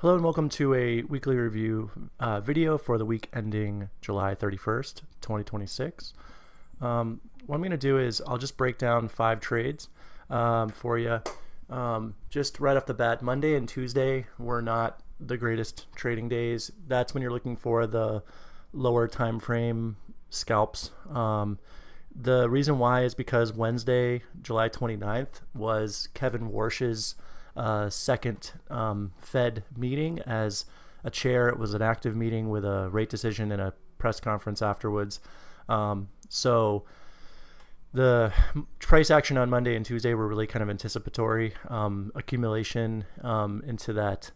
Hello and welcome to a weekly review video for the week ending July 31st, 2026. What I'm going to do is I'll just break down 5 trades for you. Just right off the bat, Monday and Tuesday were not the greatest trading days. That's when you're looking for the lower time frame scalps. The reason why is because Wednesday, July 29th, was Kevin Warsh's second Fed meeting as a chair. It was an active meeting with a rate decision and a press conference afterwards. So the price action on Monday and Tuesday were really kind of anticipatory accumulation into that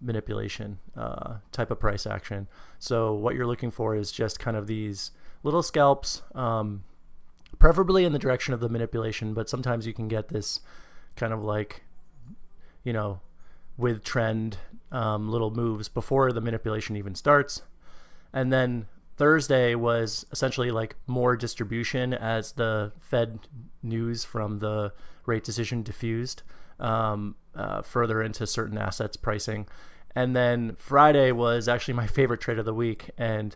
manipulation type of price action. So what you're looking for is just kind of these little scalps, preferably in the direction of the manipulation, but sometimes you can get this kind of like, you know, with trend little moves before the manipulation even starts. And then Thursday was essentially like more distribution as the Fed news from the rate decision diffused further into certain assets pricing. And then Friday was actually my favorite trade of the week, and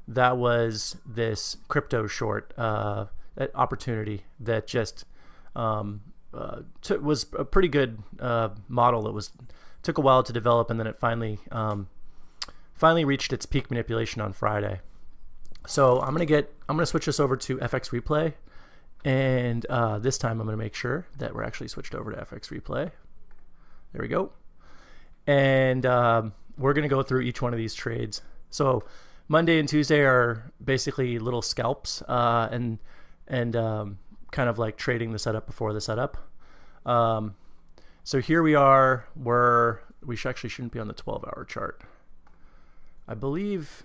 that was this crypto short opportunity that just was a pretty good model. It took a while to develop, and then it finally reached its peak manipulation on Friday. So I'm gonna switch this over to FX Replay, and this time I'm gonna make sure that we're actually switched over to FX Replay. There we go, and we're gonna go through each one of these trades. So Monday and Tuesday are basically little scalps and kind of like trading the setup before the setup. So here we are, we actually shouldn't be on the 12-hour chart. I believe,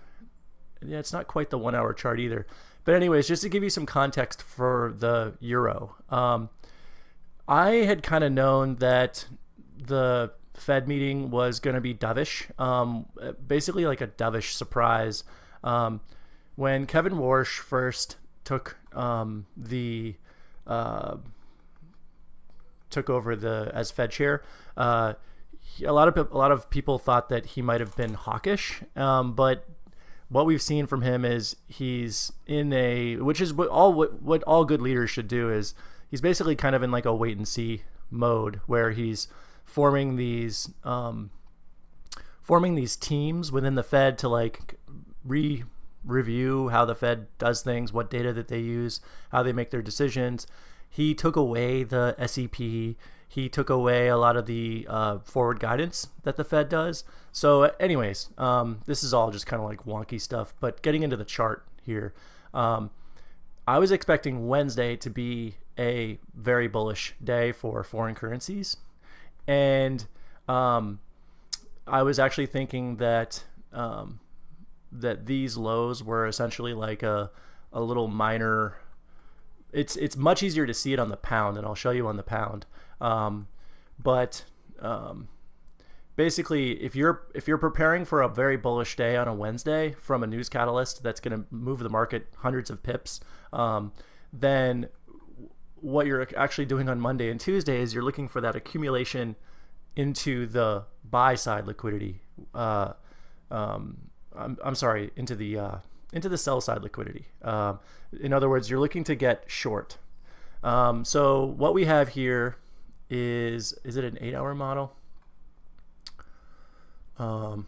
yeah, it's not quite the 1-hour chart either. But anyways, just to give you some context for the euro, I had kind of known that the Fed meeting was going to be dovish, basically like a dovish surprise. When Kevin Warsh first took took over as Fed chair, a lot of people thought that he might have been hawkish, but what we've seen from him is he's in which is what all good leaders should do, is he's basically kind of in like a wait and see mode where he's forming these teams within the Fed to like review how the Fed does things, what data that they use, how they make their decisions. He took away the SEP. He took away a lot of the forward guidance that the Fed does. So anyways, this is all just kind of like wonky stuff. But getting into the chart here, I was expecting Wednesday to be a very bullish day for foreign currencies. And I was actually thinking that that these lows were essentially like a little minor. It's much easier to see it on the pound, and I'll show you on the pound. Basically, if you're preparing for a very bullish day on a Wednesday from a news catalyst that's going to move the market hundreds of pips, then what you're actually doing on Monday and Tuesday is you're looking for that accumulation into the buy side liquidity. I'm sorry, into the sell side liquidity. In other words, you're looking to get short. So what we have here is it an 8-hour model? But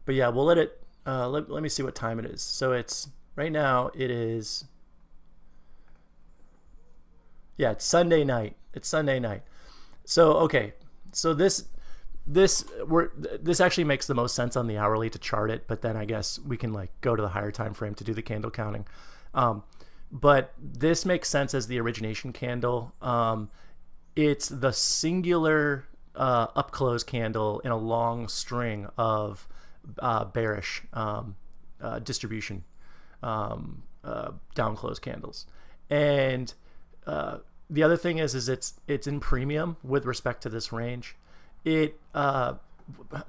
yeah, we'll let it, let me see what time it is. So it's, right now it is, yeah, it's Sunday night. It's Sunday night. So, okay. So this actually makes the most sense on the hourly to chart it, but then I guess we can like go to the higher time frame to do the candle counting. But this makes sense as the origination candle. It's the singular up close candle in a long string of bearish distribution down close candles. And the other thing is it's in premium with respect to this range. It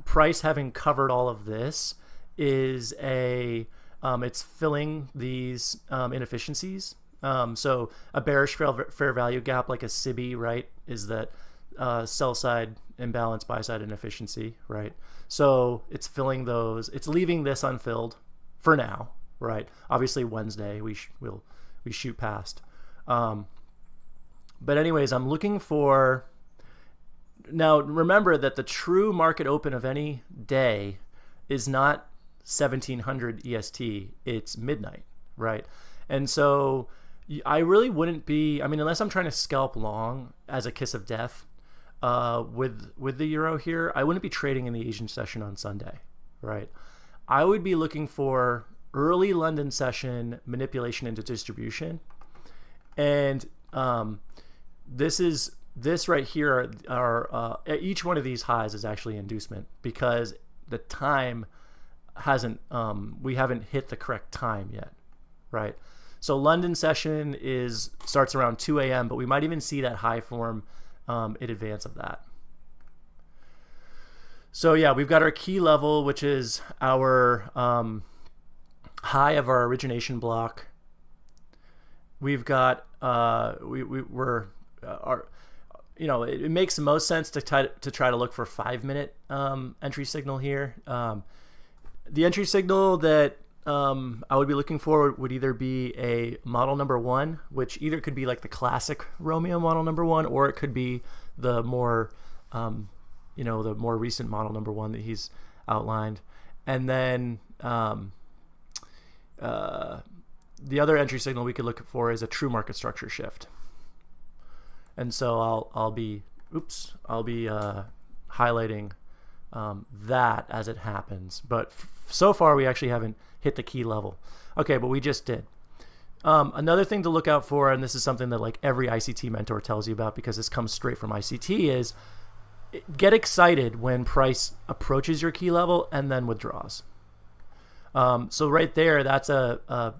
price having covered all of this is it's filling these inefficiencies. So a bearish fair value gap like a SIBI, right, is that sell side imbalance, buy side inefficiency, right? So it's filling those. It's leaving this unfilled for now, right? Obviously Wednesday we shoot past. But anyways, I'm looking for. Now remember that the true market open of any day is not 1700 EST. It's midnight, right? And so I really wouldn't be. I mean, unless I'm trying to scalp long as a kiss of death with the euro here, I wouldn't be trading in the Asian session on Sunday, right? I would be looking for early London session manipulation into distribution, and this right here are each one of these highs is actually inducement because the time hasn't we haven't hit the correct time yet, right? So London session starts around 2 a.m., but we might even see that high form in advance of that. So yeah, we've got our key level, which is our high of our origination block. We've got it makes the most sense to try to look for 5-minute entry signal here. The entry signal that I would be looking for would either be a model number 1, which either could be like the classic Romeo model number 1, or it could be the more the more recent model number 1 that he's outlined. And then the other entry signal we could look for is a true market structure shift. And so I'll be highlighting that as it happens. But so far we actually haven't hit the key level. Okay, but we just did. Another thing to look out for, and this is something that like every ICT mentor tells you about because this comes straight from ICT, is get excited when price approaches your key level and then withdraws. So right there, that's a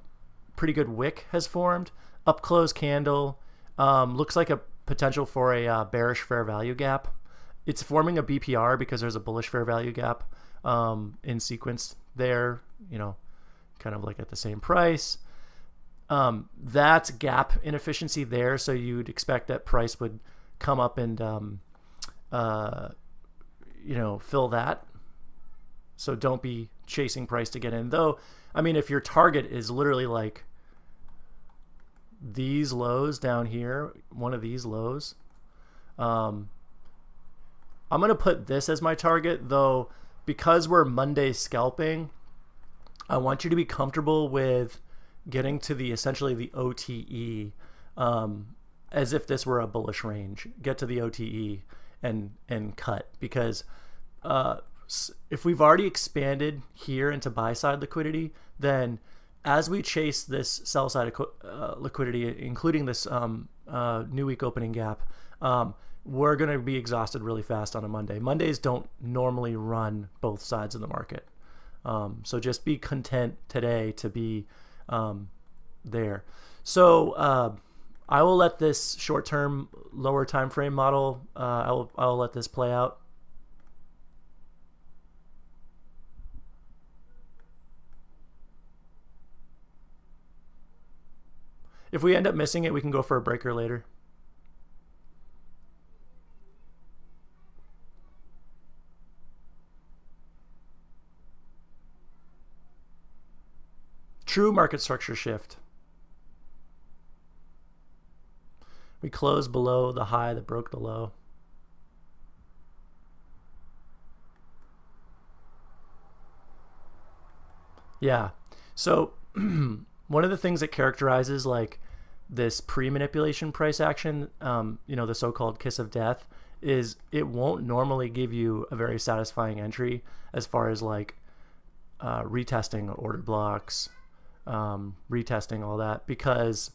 pretty good wick has formed. Up close candle. Looks like a potential for a bearish fair value gap. It's forming a BPR because there's a bullish fair value gap in sequence there, kind of like at the same price. That's gap inefficiency there, so you'd expect that price would come up and fill that. So don't be chasing price to get in. Though, I mean, if your target is literally like these lows down here, one of these lows, I'm going to put this as my target, though, because we're Monday scalping, I want you to be comfortable with getting to essentially the OTE as if this were a bullish range. Get to the OTE and cut, because if we've already expanded here into buy side liquidity, then as we chase this sell side liquidity, including this new week opening gap, we're going to be exhausted really fast on a Monday. Mondays don't normally run both sides of the market. So just be content today to be there. So I will let this short-term lower time frame model, I'll let this play out. If we end up missing it, we can go for a breaker later. True market structure shift. We close below the high that broke the low. Yeah. So one of the things that characterizes like this pre-manipulation price action, the so-called kiss of death, is it won't normally give you a very satisfying entry as far as like retesting order blocks, retesting all that, because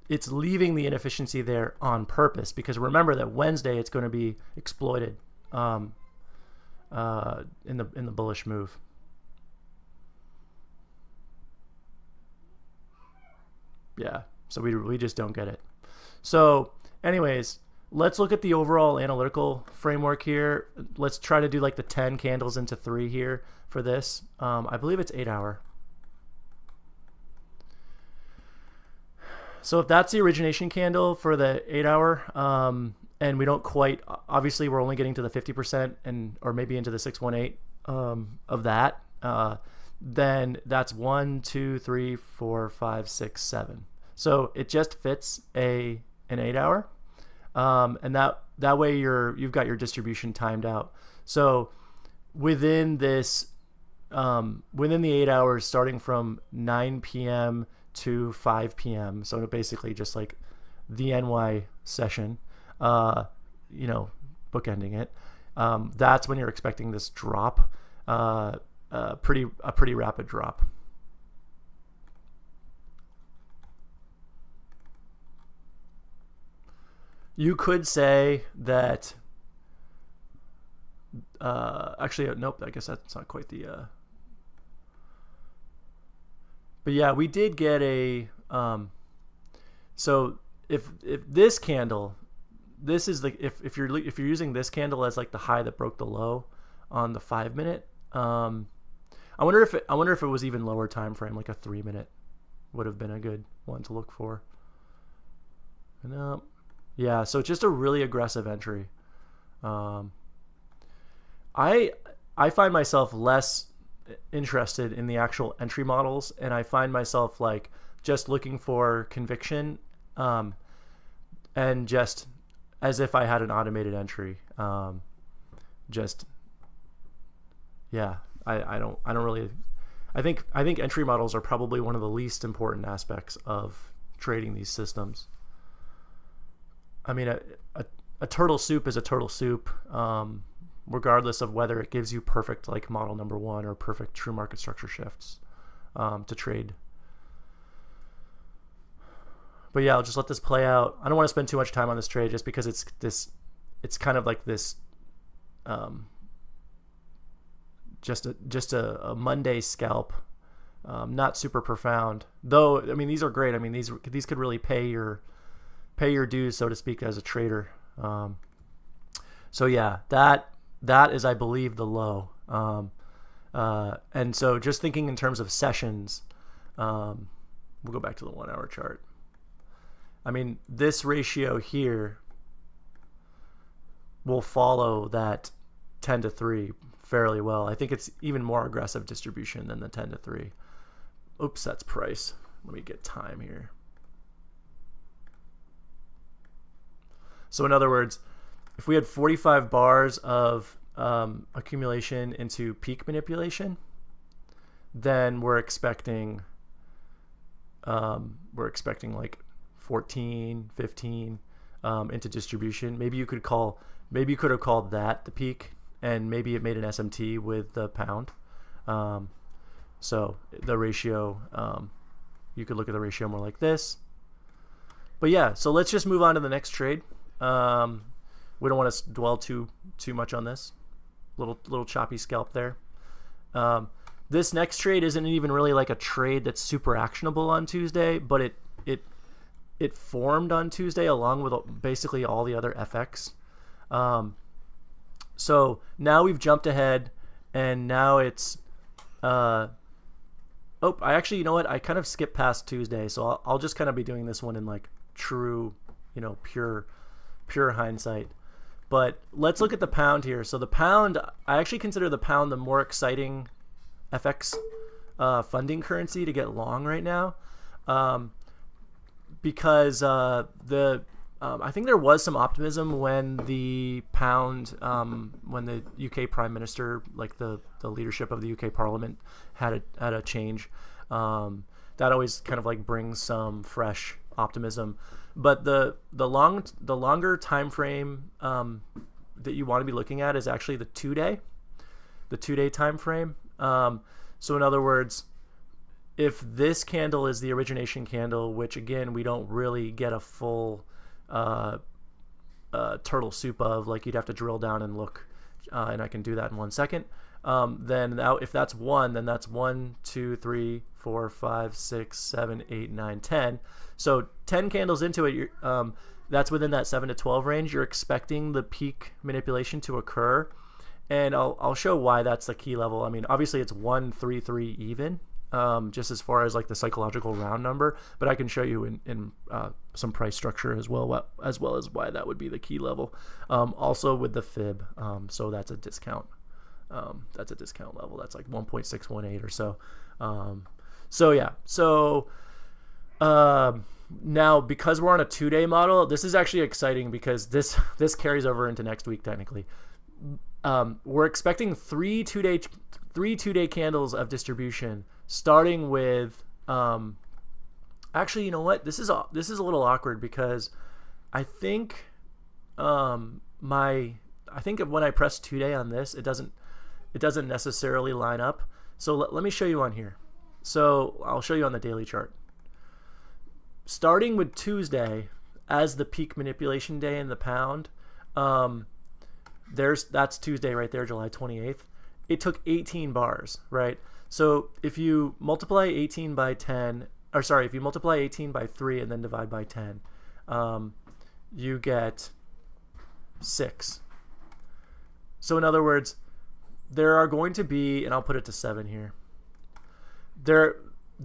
it's leaving the inefficiency there on purpose, because remember that Wednesday it's going to be exploited in the bullish move. Yeah, so we just don't get it. So anyways, let's look at the overall analytical framework here. Let's try to do like the 10 candles into 3 here for this. I believe it's 8 hour. So if that's the origination candle for the 8 hour, and we don't quite, obviously we're only getting to the 50% and or maybe into the 618 of that, then that's 1, 2, 3, 4, 5, 6, 7. So it just fits an 8 hour, and that way you've got your distribution timed out. So within this, within the 8 hours, starting from 9 p.m. to 5 p.m. So basically just like the NY session, bookending it. That's when you're expecting this drop, a pretty rapid drop. You could say that. Actually, nope. I guess that's not quite the. But yeah, we did get a. So if this candle, this is the if you're using this candle as like the high that broke the low on the 5 minute. I wonder if it was even lower time frame, like a 3 minute would have been a good one to look for. No. Yeah, so it's just a really aggressive entry. I find myself less interested in the actual entry models, and I find myself like just looking for conviction, and just as if I had an automated entry. I don't really. I think entry models are probably one of the least important aspects of trading these systems. I mean, a turtle soup is a turtle soup, regardless of whether it gives you perfect like model number 1 or perfect true market structure shifts to trade. But yeah, I'll just let this play out. I don't want to spend too much time on this trade just because it's kind of like this, just a Monday scalp, not super profound. Though I mean these are great. I mean these could really pay your dues, so to speak, as a trader. So yeah, that is, I believe, the low. And so just thinking in terms of sessions, we'll go back to the 1 hour chart. I mean, this ratio here will follow that 10 to 3 fairly well. I think it's even more aggressive distribution than the 10 to 3. Oops, that's price. Let me get time here. So in other words, if we had 45 bars of accumulation into peak manipulation, then we're expecting like 14, 15 into distribution. Maybe you could have called that the peak, and maybe it made an SMT with the pound. So the ratio, you could look at the ratio more like this. But yeah, so let's just move on to the next trade. We don't want to dwell too much on this. Little choppy scalp there. This next trade isn't even really like a trade that's super actionable on Tuesday, but it formed on Tuesday along with basically all the other FX. So now we've jumped ahead, and now it's I actually, you know what? I kind of skipped past Tuesday, so I'll just kind of be doing this one in like true, pure hindsight. But let's look at the pound here. So the pound, I actually consider the pound the more exciting FX funding currency to get long right now, because I think there was some optimism when the pound, when the UK Prime Minister, like the leadership of the UK Parliament had a change. That always kind of like brings some fresh optimism. But the longer time frame that you want to be looking at is actually the 2-day time frame. So in other words, if this candle is the origination candle, which again we don't really get a full turtle soup of, like you'd have to drill down and look, and I can do that in 1 second. Then if that's 1, then that's 1, 2, 3, 4, 5, 6, 7, 8, 9, 10. So 10 candles into it, that's within that 7 to 12 range. You're expecting the peak manipulation to occur, and I'll show why that's the key level. I mean, obviously it's 1, 3, 3 even, just as far as like the psychological round number, but I can show you in some price structure as well as why that would be the key level. Also with the fib, so that's a discount. That's a discount level. That's like 1.618 or so. So yeah. So now because we're on a 2-day model, this is actually exciting because this carries over into next week technically. We're expecting three two-day candles of distribution, starting with actually, you know what, this is a little awkward because I think I think when I press 2-day on this, it doesn't necessarily line up. So let me show you on here. So I'll show you on the daily chart. Starting with Tuesday as the peak manipulation day in the pound, that's Tuesday right there, July 28th. It took 18 bars, right? So if you multiply 18 by 10, or sorry, if you multiply 18 by 3 and then divide by 10, you get 6. So in other words, there are going to be, and I'll put it to 7 here. There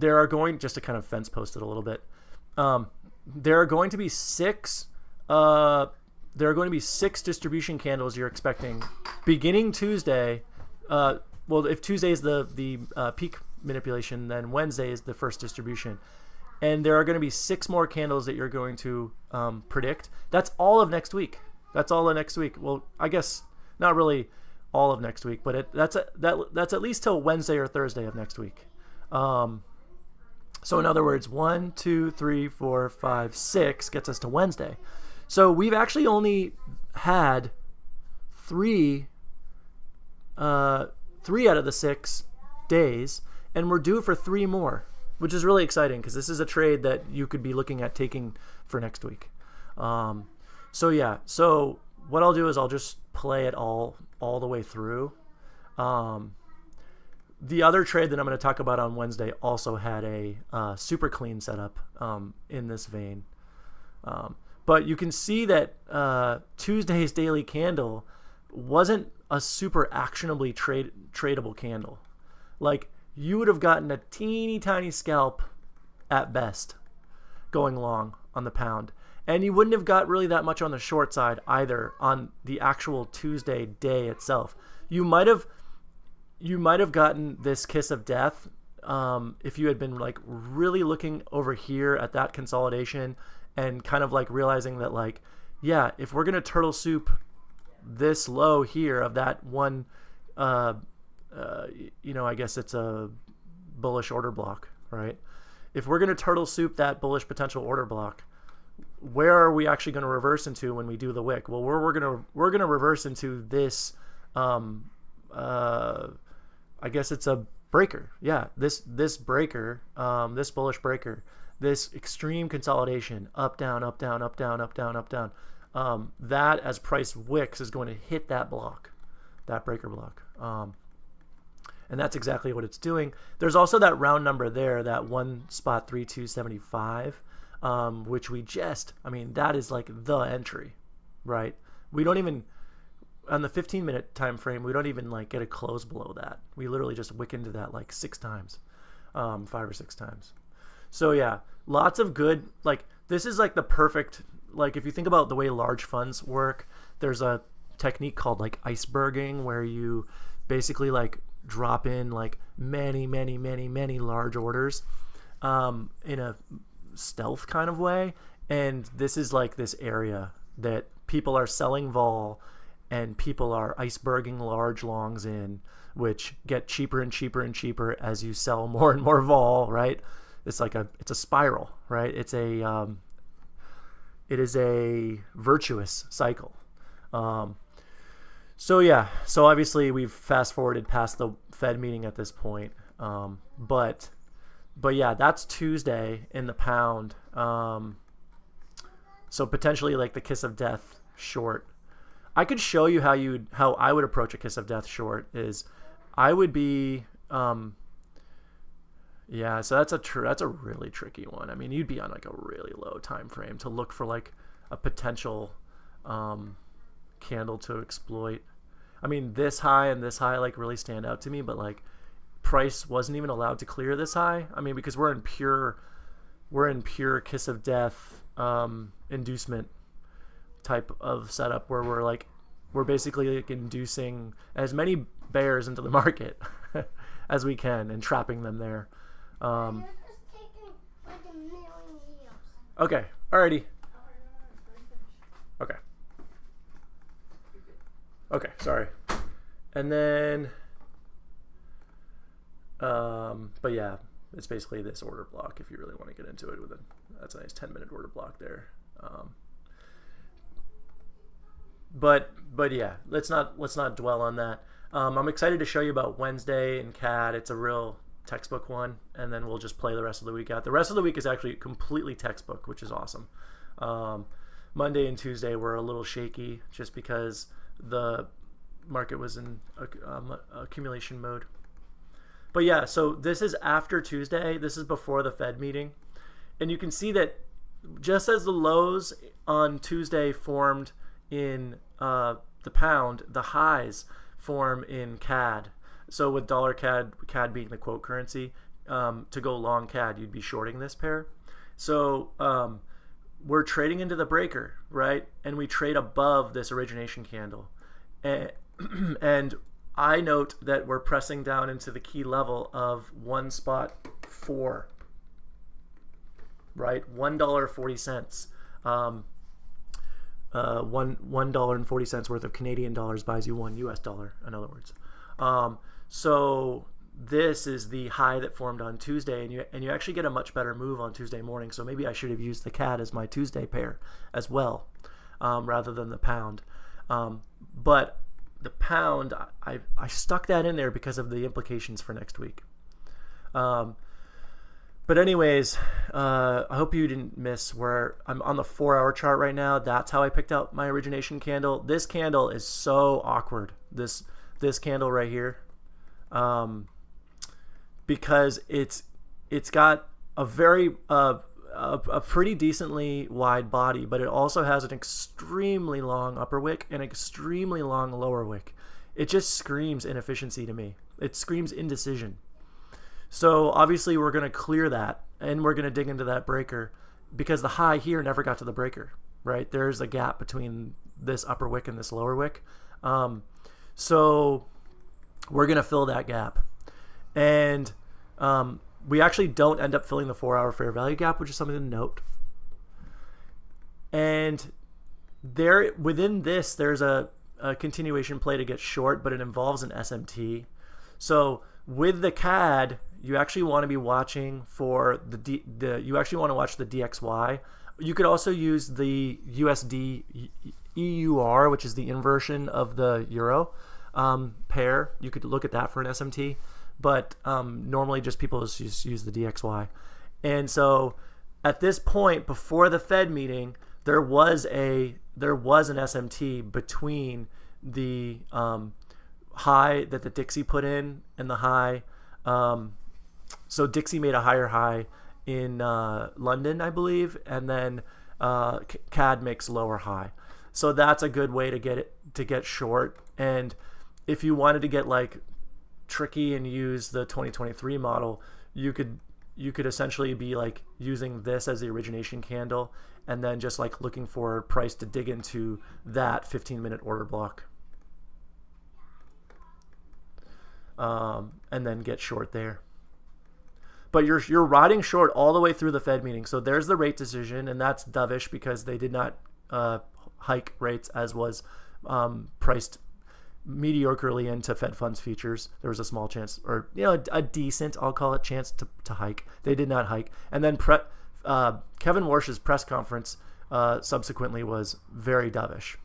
are going, just to kind of fence post it a little bit. There are going to be 6. There are going to be 6 distribution candles you're expecting beginning Tuesday. Well, if Tuesday is the peak manipulation, then Wednesday is the first distribution. And there are going to be 6 more candles that you're going to predict. That's all of next week. That's all of next week. Well, I guess not really all of next week, but that's at least till Wednesday or Thursday of next week. So in other words, 1, 2, 3, 4, 5, 6 gets us to Wednesday. So we've actually only had 3 out of the 6 days, and we're due for 3 more, which is really exciting because this is a trade that you could be looking at taking for next week. So yeah, so what I'll do is I'll just play it all the way through. The other trade that I'm going to talk about on Wednesday also had a super clean setup in this vein. But you can see that Tuesday's daily candle wasn't a super actionably tradable candle. Like, you would have gotten a teeny tiny scalp at best going long on the pound. And you wouldn't have got really that much on the short side either on the actual Tuesday day itself. You might have gotten this kiss of death if you had been like really looking over here at that consolidation and kind of like realizing that, like, yeah, if we're gonna turtle soup this low here of that one, you know, I guess it's a bullish order block, right? If we're gonna turtle soup that bullish potential order block, where are we actually going to reverse into when we do the wick? Well, we're gonna reverse into this. I guess it's a breaker. Yeah, this breaker, this bullish breaker, this extreme consolidation, up down, up down, up down, up down, up down. That as price wicks is going to hit that block, that breaker block. And that's exactly what it's doing. There's also that round number there, that 1.3275. Which we just, I mean, that is like the entry, right? We don't even, on the 15-minute time frame, we don't even like get a close below that. We literally just wick into that like 6 times, 5 or 6 times. So yeah, lots of good, like, this is like the perfect, like, if you think about the way large funds work, there's a technique called like iceberging, where you basically like drop in like many large orders in a stealth kind of way, and this is like this area that people are selling vol and people are iceberging large longs in, which get cheaper and cheaper and cheaper as you sell more and more vol, right? It's like it's a spiral, right? It is a virtuous cycle. So yeah, so obviously we've fast forwarded past the Fed meeting at this point, but yeah, that's Tuesday in the pound. So potentially like the kiss of death short. I could show you how I would approach a kiss of death short. Is I would be yeah. So that's a really tricky one. I mean, you'd be on like a really low time frame to look for like a potential candle to exploit. I mean, this high and this high like really stand out to me, but like price wasn't even allowed to clear this high. I mean, because we're in pure kiss of death inducement type of setup where we're basically like inducing as many bears into the market as we can and trapping them there. You're just taking like a million years. Okay, alrighty. Okay. Okay, sorry. And then, but yeah, it's basically this order block if you really want to get into it with it. That's a nice 10-minute order block there. But yeah, let's not dwell on that. I'm excited to show you about Wednesday and CAD. It's a real textbook one, and then we'll just play the rest of the week out. The rest of the week is actually completely textbook, which is awesome. Monday and Tuesday were a little shaky just because the market was in accumulation mode. But yeah, so this is after Tuesday. This is before the Fed meeting. And you can see that just as the lows on Tuesday formed in the pound, the highs form in CAD. So with dollar CAD being the quote currency, to go long CAD, you'd be shorting this pair. So we're trading into the breaker, right? And we trade above this origination candle. And I note that we're pressing down into the key level of 1.4, right? $1.40. $1.40 worth of Canadian dollars buys you $1 US, in other words. So this is the high that formed on Tuesday, and you actually get a much better move on Tuesday morning. So maybe I should have used the CAD as my Tuesday pair as well, rather than the pound. But the pound, I stuck that in there because of the implications for next week. But anyways, I hope you didn't miss where I'm on the 4-hour chart right now. That's how I picked out my origination candle. This candle is so awkward. This candle right here, because it's got a very a pretty decently wide body, but it also has an extremely long upper wick and extremely long lower wick. It just screams inefficiency to me. It screams indecision. So obviously we're going to clear that, and we're going to dig into that breaker because the high here never got to the breaker, right? There's a gap between this upper wick and this lower wick. So we're going to fill that gap. And we actually don't end up filling the 4-hour fair value gap, which is something to note. And there, within this, there's a continuation play to get short, but it involves an SMT. So with the CAD, you actually want to be watching for you actually want to watch the DXY. You could also use the USD EUR, which is the inversion of the euro pair. You could look at that for an SMT, but normally just people just use the DXY. And so at this point, before the Fed meeting, there was an SMT between the high that the Dixie put in and the high. So Dixie made a higher high in London, I believe, and then CAD makes lower high. So that's a good way to get short. And if you wanted to get like tricky and use the 2023 model, you could essentially be like using this as the origination candle and then just like looking for price to dig into that 15-minute order block. And then get short there. But you're riding short all the way through the Fed meeting. So there's the rate decision, and that's dovish because they did not hike rates as was priced mediocrely into Fed funds futures. There was a small chance, or a decent, I'll call it, chance to hike. They did not hike. And then Kevin Warsh's press conference subsequently was very dovish.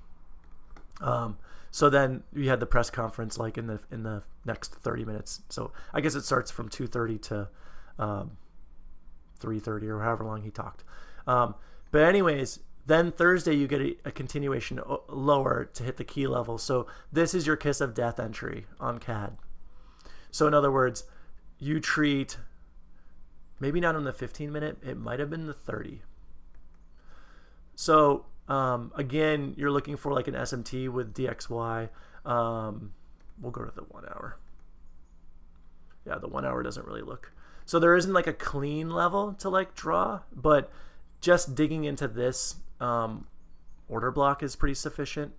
So then you had the press conference like in the next 30 minutes. So I guess it starts from 2:30 to 3:30 or however long he talked. But anyways, then Thursday you get a continuation lower to hit the key level. So this is your kiss of death entry on CAD. So in other words, you treat, maybe not on the 15-minute, it might have been the 30. So again, you're looking for like an SMT with DXY. We'll go to the 1 hour. Yeah, the 1 hour doesn't really look. So there isn't like a clean level to like draw, but just digging into this order block is pretty sufficient.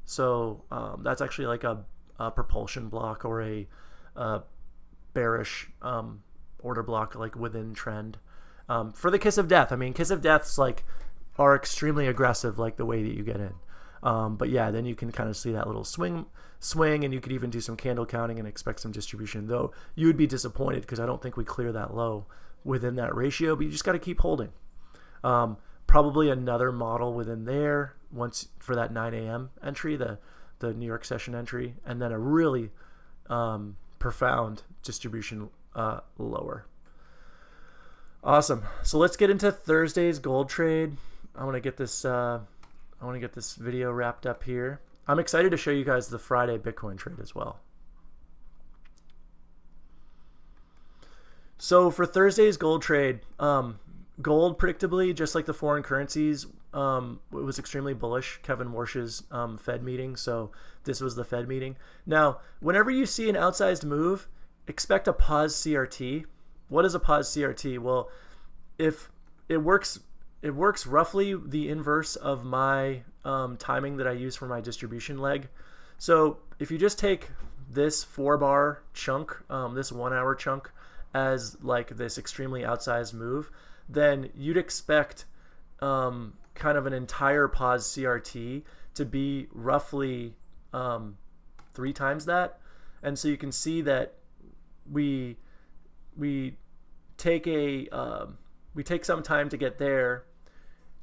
So that's actually like a propulsion block or a bearish order block like within trend. For the Kiss of Death, I mean, Kiss of Deaths like are extremely aggressive, like the way that you get in. But yeah, then you can kind of see that little swing, and you could even do some candle counting and expect some distribution. Though you would be disappointed because I don't think we clear that low within that ratio. But you just got to keep holding. Probably another model within there once for that 9 a.m. entry, the New York session entry, and then a really profound distribution lower. Awesome. So let's get into Thursday's gold trade. I want to get this video wrapped up here. I'm excited to show you guys the Friday Bitcoin trade as well. So for Thursday's gold trade, gold predictably, just like the foreign currencies, it was extremely bullish. Kevin Warsh's Fed meeting. So this was the Fed meeting. Now, whenever you see an outsized move, expect a pause CRT. What is a pause CRT? Well, if it works roughly the inverse of my timing that I use for my distribution leg. So if you just take this 4-bar chunk, this 1 hour chunk, as like this extremely outsized move, then you'd expect kind of an entire pause CRT to be roughly 3 times that. And so you can see that we take some time to get there,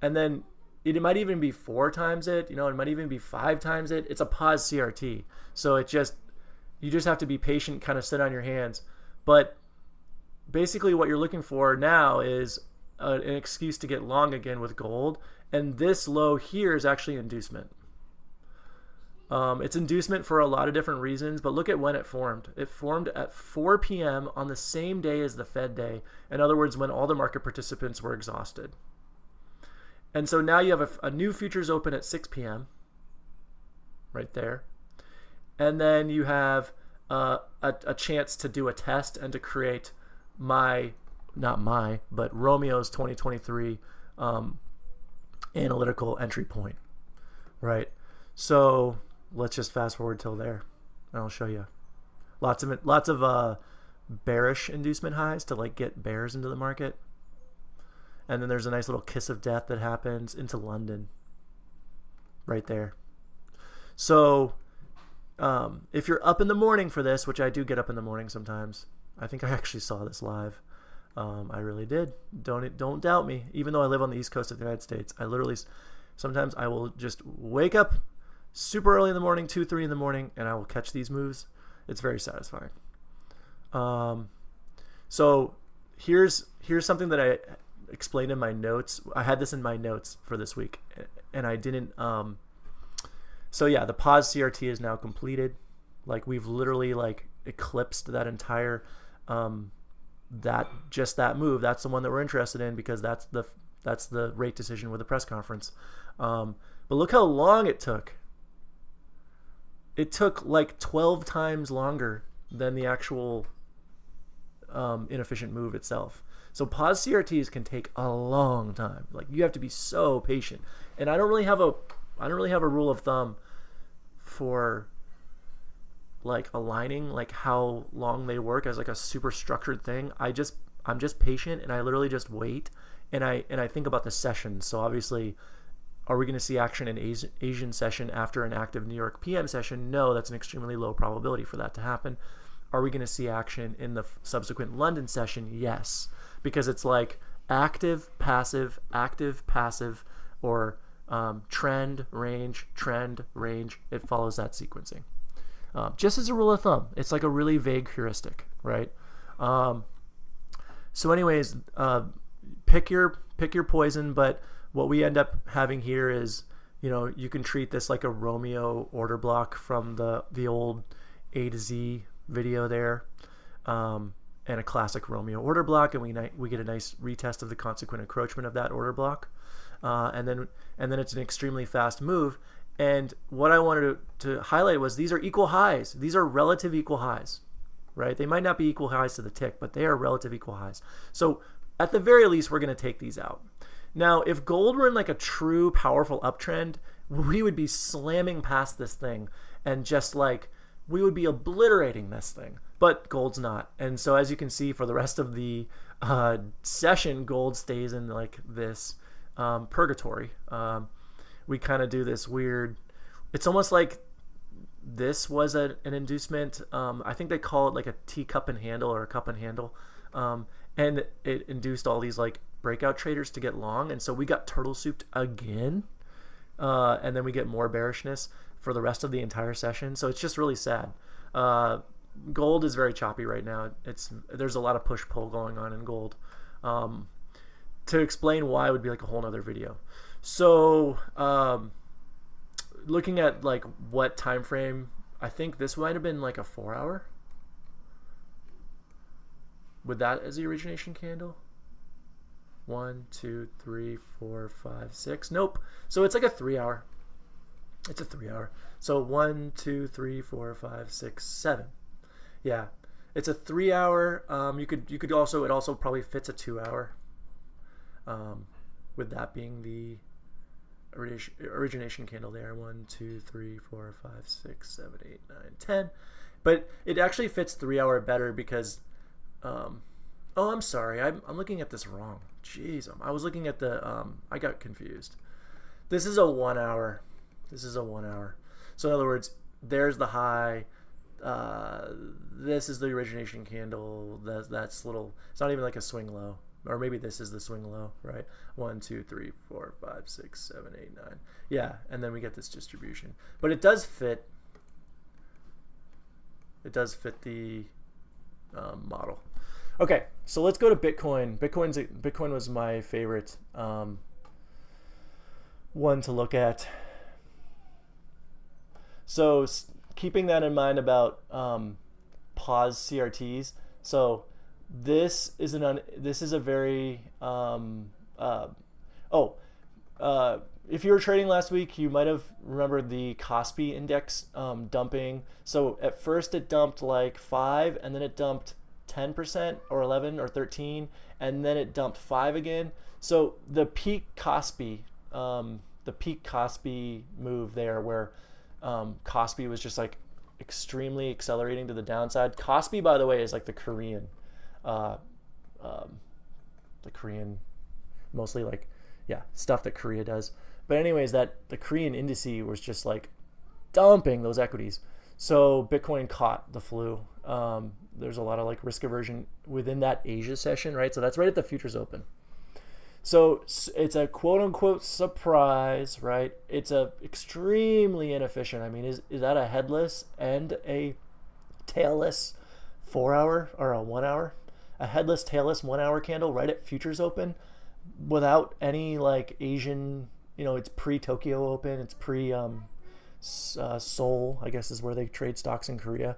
and then it might even be 4 times it, it might even be 5 times it. It's a pause CRT. So you just have to be patient, kind of sit on your hands. But basically what you're looking for now is an excuse to get long again with gold. And this low here is actually inducement. It's inducement for a lot of different reasons, but look at when it formed. It formed at 4 p.m. on the same day as the Fed day. In other words, when all the market participants were exhausted. And so now you have a new futures open at 6 p.m. right there. And then you have a chance to do a test and to create but Romeo's 2023 analytical entry point, right? So let's just fast forward till there, and I'll show you lots of bearish inducement highs to like get bears into the market. And then there's a nice little kiss of death that happens into London right there. So if you're up in the morning for this, which I do get up in the morning sometimes, I think I actually saw this live. I really did. Don't doubt me. Even though I live on the East Coast of the United States, I literally sometimes I will just wake up super early in the morning, 2, 3 in the morning, and I will catch these moves. It's very satisfying. So here's something that I explained in my notes. I had this in my notes for this week, and I didn't. So yeah, the pause CRT is now completed. Like we've literally like eclipsed that entire that move. That's the one that we're interested in because that's the rate decision with the press conference. But look how long it took. It took like 12 times longer than the actual inefficient move itself. So pause CRTs can take a long time. Like you have to be so patient. And I don't really have a rule of thumb for like aligning like how long they work as like a super structured thing. I'm just patient, and I literally just wait, and I think about the session. So obviously, are we going to see action in Asian session after an active New York PM session? No, that's an extremely low probability for that to happen. Are we going to see action in the subsequent London session? Yes, because it's like active, passive, or trend, range. It follows that sequencing. Just as a rule of thumb, it's like a really vague heuristic, right? So anyways, pick your poison, but what we end up having here is, you can treat this like a Romeo order block from the old A to Z video there, and a classic Romeo order block, and we get a nice retest of the consequent encroachment of that order block, and then it's an extremely fast move. And what I wanted to highlight was these are equal highs. These are relative equal highs. right? They might not be equal highs to the tick, but they are relative equal highs. So at the very least, we're going to take these out. Now, if gold were in like a true powerful uptrend, we would be slamming past this thing and just like we would be obliterating this thing. But gold's not. And so as you can see, for the rest of the session, gold stays in like this purgatory. We kind of do this weird, it's almost like this was an inducement. I think they call it like a teacup and handle or a cup and handle. And it induced all these like breakout traders to get long. And so we got turtle souped again. And then we get more bearishness for the rest of the entire session. So it's just really sad. Gold is very choppy right now. There's a lot of push-pull going on in gold. To explain why would be like a whole nother video. So looking at like what time frame, I think this might have been like a 4-hour. With that as the origination candle. 1, 2, 3, 4, 5, 6. Nope. So it's like a 3-hour. It's a 3-hour. So 1, 2, 3, 4, 5, 6, 7. Yeah, it's a 3-hour. You could also, it also probably fits a 2-hour. With that being the origination candle there. 1, 2, 3, 4, 5, 6, 7, 8, 9, 10. But it actually fits 3-hour better because. Oh, I'm sorry. I'm looking at this wrong. Jeez, I was looking at the. I got confused. This is a 1-hour. This is a 1-hour. So in other words, there's the high. This is the origination candle. That's little. It's not even like a swing low, or maybe this is the swing low, right? 1, 2, 3, 4, 5, 6, 7, 8, 9. Yeah, and then we get this distribution. But it does fit. It does fit the model. Okay, so let's go to Bitcoin. Bitcoin was my favorite one to look at. So keeping that in mind about pause CRTs. So this is a very if you were trading last week, you might have remembered the Kospi index dumping. So at first it dumped like 5, and then it dumped 10% or 11 or 13, and then it dumped 5 again. So the peak Kospi move there, where Kospi was just like extremely accelerating to the downside. Kospi, by the way, is like the Korean, mostly like stuff that Korea does. But anyways, that the Korean indice was just like dumping those equities. So Bitcoin caught the flu. There's a lot of like risk aversion within that Asia session, right? So that's right at the futures open. So it's a quote unquote surprise, right? It's a extremely inefficient. I mean, is that a headless and a tailless 4-hour or a 1-hour? A headless, tailless 1-hour candle right at futures open without any like Asian, it's pre-Tokyo open, it's Seoul, I guess is where they trade stocks in Korea.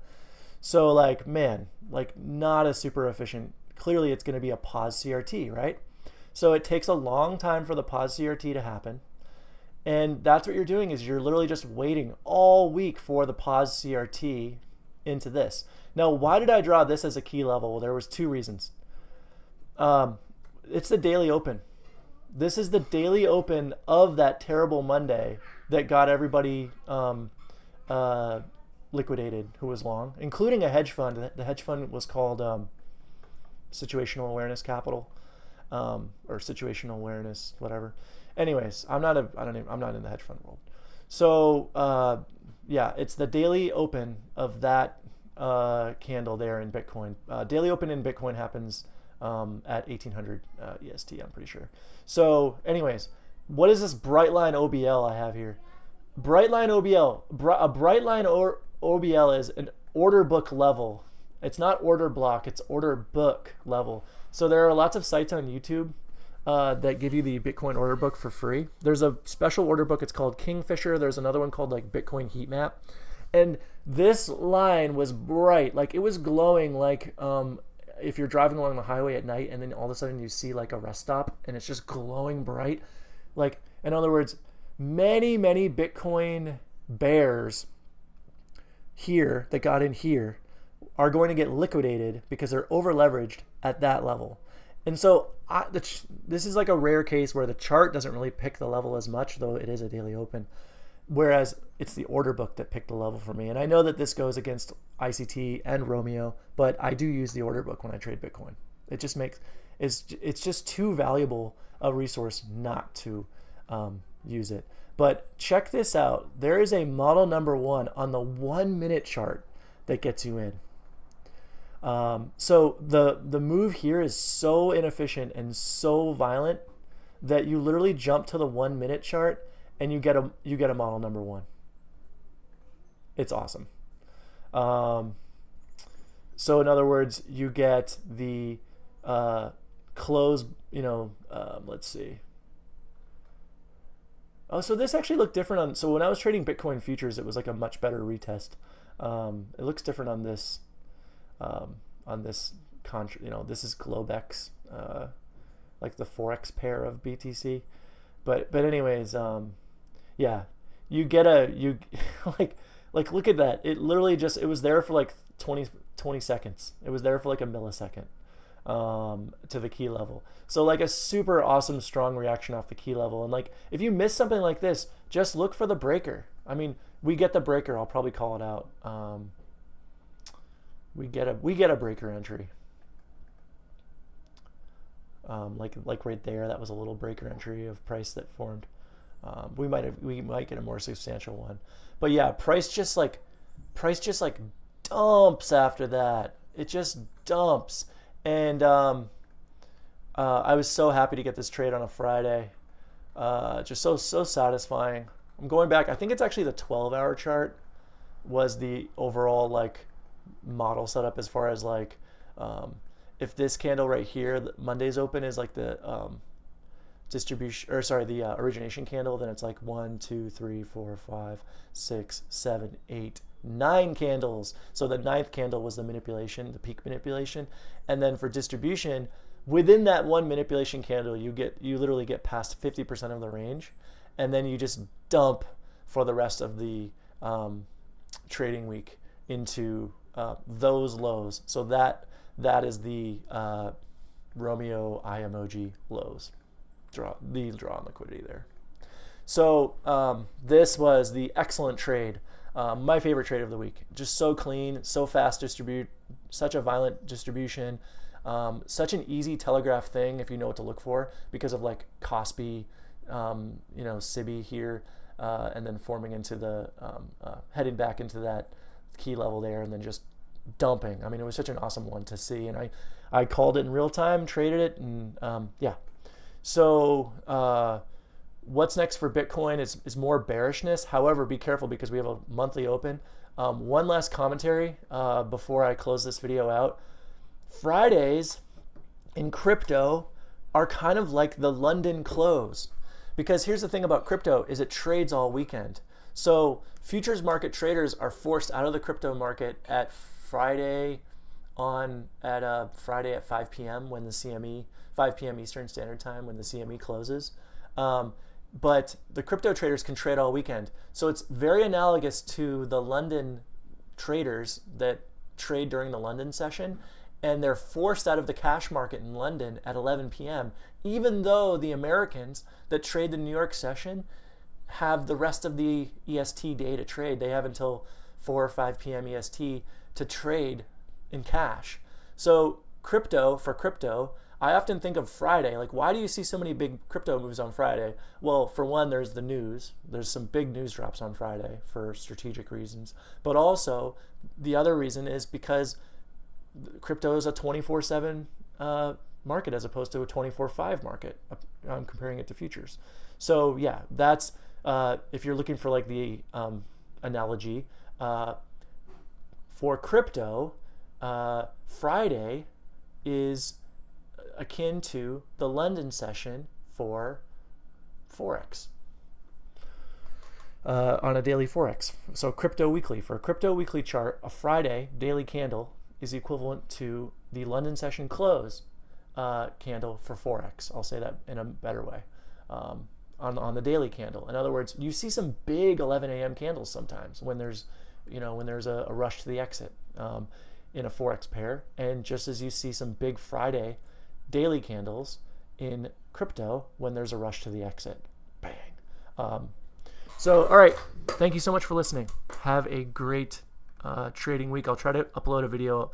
So like, man, like not a super efficient. Clearly it's going to be a pause CRT, right? So it takes a long time for the pause CRT to happen. And that's what you're doing, is you're literally just waiting all week for the pause CRT into this. Now, why did I draw this as a key level? Well, there was 2 reasons. It's the daily open. This is the daily open of that terrible Monday that got everybody liquidated who was long, including a hedge fund. The hedge fund was called Situational Awareness Capital, or Situational Awareness, whatever. Anyways, I'm not in the hedge fund world. So it's the daily open of that candle there in Bitcoin. Daily open in Bitcoin happens at 1800 EST, I'm pretty sure. So anyways, what is this bright line OBL I have here? Bright line OBL. A bright line OBL is an order book level. It's not order block, it's order book level. So there are lots of sites on YouTube that give you the Bitcoin order book for free. There's a special order book. It's called Kingfisher. There's another one called like Bitcoin Heat Map. And this line was bright. Like it was glowing like if you're driving along the highway at night and then all of a sudden you see like a rest stop and it's just glowing bright. Like, in other words, many Bitcoin bears here that got in here are going to get liquidated because they're over leveraged at that level. And so this is like a rare case where the chart doesn't really pick the level as much, though it is a daily open, whereas it's the order book that picked the level for me. And I know that this goes against ICT and Romeo, but I do use the order book when I trade Bitcoin. It just makes it's just too valuable a resource not to use it. But check this out. There is a model number 1 on the 1 minute chart that gets you in. So the move here is so inefficient and so violent that you literally jump to the 1 minute chart and you get a model number 1. It's awesome. So in other words, you get the close, let's see. Oh, so this actually looked different on, so when I was trading Bitcoin futures, it was like a much better retest. It looks different on this, this is Globex, like the Forex pair of BTC. But anyways, yeah, you get like look at that. It literally it was there for like 20 seconds. It was there for like a millisecond to the key level. So like a super awesome strong reaction off the key level. And like if you miss something like this, just look for the breaker. I mean, we get the breaker. I'll probably call it out. We get a breaker entry. Like right there, that was a little breaker entry of price that formed. We might get a more substantial one, but yeah, price just like dumps after that. It just dumps, and I was so happy to get this trade on a Friday. Just so satisfying. I'm going back. I think it's actually the 12-hour chart was the overall like model setup as far as like if this candle right here, Monday's open, is like the origination candle, then it's like 1, 2, 3, 4, 5, 6, 7, 8, 9 candles. So the 9th candle was the manipulation, the peak manipulation, and then for distribution, within that one manipulation candle, you literally get past 50% of the range, and then you just dump for the rest of the trading week into those lows. So that is the Romeo IMOG lows. Draw on liquidity there. So this was the excellent trade, my favorite trade of the week. Just so clean, so fast distribute, such a violent distribution, such an easy telegraph thing if you know what to look for because of like Kospi, Sibi here, and then forming into the heading back into that key level there, and then just dumping. I mean, it was such an awesome one to see, and I called it in real time, traded it, and yeah. So what's next for Bitcoin is more bearishness. However, be careful because we have a monthly open. One last commentary before I close this video out. Fridays in crypto are kind of like the London close, because here's the thing about crypto is it trades all weekend. So futures market traders are forced out of the crypto market at Friday at 5 p.m. when the CME, 5 p.m. Eastern Standard Time when the CME closes. But the crypto traders can trade all weekend. So it's very analogous to the London traders that trade during the London session, and they're forced out of the cash market in London at 11 p.m., even though the Americans that trade the New York session have the rest of the EST day to trade. They have until 4 or 5 p.m. EST to trade in cash. So for crypto, I often think of Friday, like why do you see so many big crypto moves on Friday? Well, for one, there's the news. There's some big news drops on Friday for strategic reasons. But also, the other reason is because crypto is a 24/7 market as opposed to a 24/5 market. I'm comparing it to futures. So yeah, that's if you're looking for like the analogy for crypto, Friday is akin to the London session for Forex on a daily Forex. So crypto weekly, for a crypto weekly chart, a Friday daily candle is equivalent to the London session close candle for Forex. I'll say that in a better way on the daily candle. In other words, you see some big 11 a.m. candles sometimes when there's a rush to the exit. in a Forex pair, and just as you see some big Friday daily candles in crypto when there's a rush to the exit. Bang. So, all right. Thank you so much for listening. Have a great trading week. I'll try to upload a video